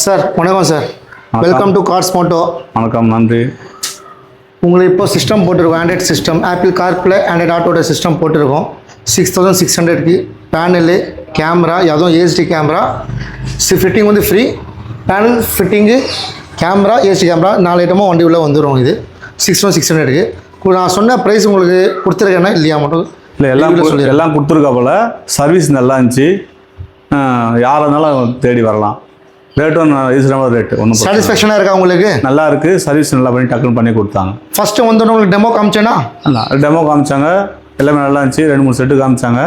Sir வணக்கம் sir. Welcome to Cars Moto. வணக்கம், நன்றி. உங்களுக்கு இப்போ சிஸ்டம் போட்டிருக்கோம், Android system, Apple CarPlay Android ஆட்டோட சிஸ்டம் போட்டிருக்கோம். 6600க்கு பேனலு, கேமரா, அதுவும் ஏஎஸ்டி கேமரா, ஃபிட்டிங் வந்து free. Panel fitting, camera, ASD camera 4 ஐட்டமும் வண்டி உள்ள வந்துடும். இது 6600க்கு நான் சொன்ன ப்ரைஸ் உங்களுக்கு கொடுத்துருக்கேன்னா இல்லையா மட்டும்? இல்லை, எல்லாம் கொடுத்துருக்கா போல். சர்வீஸ் நல்லா இருந்துச்சு. யாராக இருந்தாலும் தேடி வரலாம். ரேட்டும் ரீசனபிள் ரேட்டு. ஒன்றும் சாட்டிஸ்ஃபேக்ஷனாக இருக்கா உங்களுக்கு? நல்லா இருக்குது. சர்வீஸ் நல்லா பண்ணி டக்குன்னு பண்ணி கொடுத்தாங்க. ஃபஸ்ட்டு வந்து உங்களுக்கு டெமோ காமிச்சேன்னா? டெமோ காமிச்சாங்க, எல்லாமே நல்லா இருந்துச்சு. 2-3 செட்டு காமிச்சாங்க.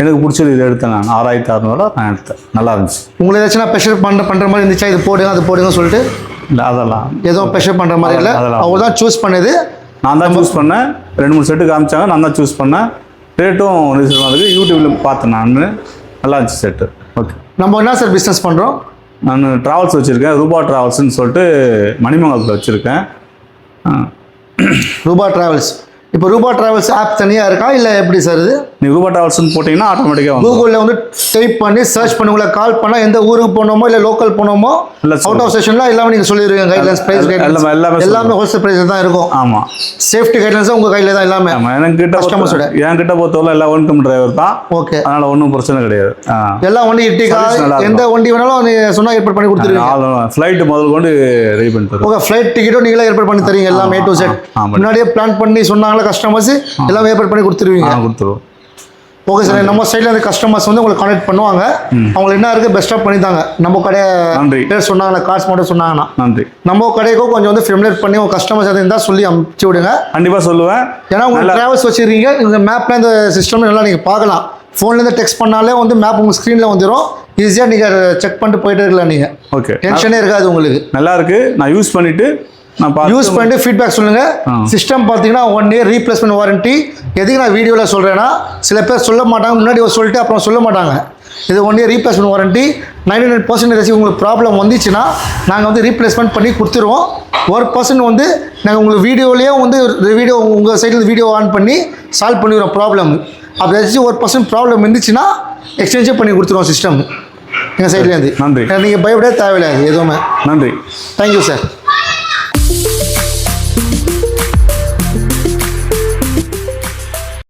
எனக்கு பிடிச்சது இது எடுத்தேன். நான் 6600 நான் எடுத்தேன். நல்லா இருந்துச்சு. உங்களுக்கு ஏதாச்சும் ப்ரெஷர் பண்ணுற மாதிரி இருந்துச்சா? இது போடுங்க அது போடுங்க சொல்லிட்டு? இல்லை, அதெல்லாம் எதுவும் ப்ரெஷர் பண்ணுற மாதிரி இல்லை. அவங்க தான் சூஸ் பண்ணது. நான் தான் சூஸ் பண்ணேன். 2-3 செட்டு காமிச்சாங்க, நான் தான் சூஸ் பண்ணேன். ரேட்டும் ரீசனபிளாக இருக்குது. யூடியூப்பில் பார்த்தேன் நான். நல்லா இருந்துச்சு செட்டு. ஓகே. நம்ம என்ன சார் பிஸ்னஸ் பண்ணுறோம்? நான் ட்ராவல்ஸ் வச்சுருக்கேன். ரூபா ட்ராவல்ஸ்ன்னு சொல்லிட்டு மணிமங்கலத்தில் வச்சுருக்கேன். ரூபா ட்ராவல்ஸ். இப்போ ரூபா ட்ராவல்ஸ் ஆப் தனியாக இருக்கா இல்லை எப்படி சார் இது? நீங்கள் ரூபா ட்ராவல்ஸ்ன்னு போட்டிங்கன்னா ஆட்டோமேட்டிக்காக கூகுளில் வந்து டைப் பண்ணி சர்ச் பண்ணி உங்களை கால் பண்ணால் எந்த ஊருக்கு போனோமோ இல்லை லோக்கல் போனோமோ இல்லை அவுட் ஆஃப் ஸ்டேஷன்லாம் எல்லாமே நீங்கள் சொல்லிடுவீங்க. கைட்லைன்ஸ், ப்ரைஸ் கைட்லைன்ஸ் எல்லாமே ஹோல்சேல் ப்ரைஸ் தான் இருக்கும். ஆமாம். சேஃப்டி கைட்லைன்ஸும் உங்கள் கையில் தான் எல்லாமே. ஆமாம். என்கிட்ட பொறுத்தவரை எல்லாம் ஒன்கம் டிரைவர் தான். ஓகே. அதனால் ஒன்றும் பிரச்சனை கிடையாது. எல்லா வண்டி இட்டிக்கா எந்த வண்டி வேணாலும் நீங்கள் சொன்னால் ஏற்பாடு பண்ணி கொடுத்துருவீங்க. ஃப்ளைட்டு முதல் கொண்டு ரெடி பண்ணி தருவோம். ஓகே. ஃப்ளைட் டிக்கெட்டும் நீங்களே ஏற்பாடு பண்ணி தரீங்க. எல்லாம் A to Z முன்னாடியே பிளான் பண்ணி சொன்னாங்களா கஸ்டமர்ஸ்? எல்லாம் ஏற்பாடு பண்ணி கொடுத்துருவீங்க. கொடுத்துருவோம். Okay sir. நம்ம சைடில் அந்த கஸ்டமர்ஸ் வந்து உங்களுக்கு கான்டாக்ட் பண்ணுவாங்க. அவங்களுக்கு என்ன இருக்குது பெஸ்ட்டாக பண்ணி தாங்க. நம்ம கடையை பேர் சொன்னாங்களா, கார்ஸ் மட்டும் சொன்னாங்கன்னா நன்றி. நம்ம கடைக்கும் கொஞ்சம் வந்து ஃபெமிலியர் பண்ணி உங்கள் கஸ்டமர்ஸ் எதாவது இருந்தால் சொல்லி அனுப்பிச்சி விடுங்க. கண்டிப்பாக சொல்லுவேன். ஏன்னா உங்களுக்கு ட்ராவல்ஸ் வச்சுருக்கீங்க. இந்த மேப்பில் இந்த சிஸ்டம் நல்லா நீங்கள் பார்க்கலாம். ஃபோன்லேருந்து டெக்ஸ்ட் பண்ணாலே வந்து மேப் உங்கள் ஸ்க்ரீனில் வந்துடும். ஈஸியாக நீங்கள் செக் பண்ணிட்டு போயிட்டே இருக்கலாம். நீங்கள் ஓகே, டென்ஷனே இருக்காது உங்களுக்கு. நல்லா இருக்குது. நான் யூஸ் பண்ணிவிட்டு யூஸ் பண்ணிட்டு ஃபீட்பேக் சொல்லுங்கள். சிஸ்டம் பார்த்தீங்கன்னா 1 year ரீப்ளேஸ்மெண்ட் வாரண்ட்டி. எதுக்கு நான் வீடியோவில் சொல்கிறேன்னா, சில பேர் சொல்ல மாட்டாங்க, முன்னாடி சொல்லிட்டு அப்புறம் சொல்ல மாட்டாங்க. இது 1 year ரீப்ளேஸ்மெண்ட் வாரண்ட்டி. 99% உங்களுக்கு ப்ராப்ளம் வந்துச்சுன்னா நாங்கள் வந்து ரீப்ளேஸ்மெண்ட் பண்ணி கொடுத்துருவோம். 1% வந்து நாங்கள் உங்களுக்கு வீடியோலேயே வந்து வீடியோ உங்கள் சைடில் வீடியோ ஆன் பண்ணி சால்வ் பண்ணிடுவோம் ப்ராப்ளம். அப்படி ஏதாச்சும் 1% ப்ராப்ளம் இருந்துச்சுன்னா எக்ஸ்சேஞ்சே பண்ணி கொடுத்துருவோம் சிஸ்டம் எங்கள் சைட்லேருந்து. நன்றி. நீங்கள் பயப்படவே தேவையில்லை எதுவுமே. நன்றி. Thank you sir.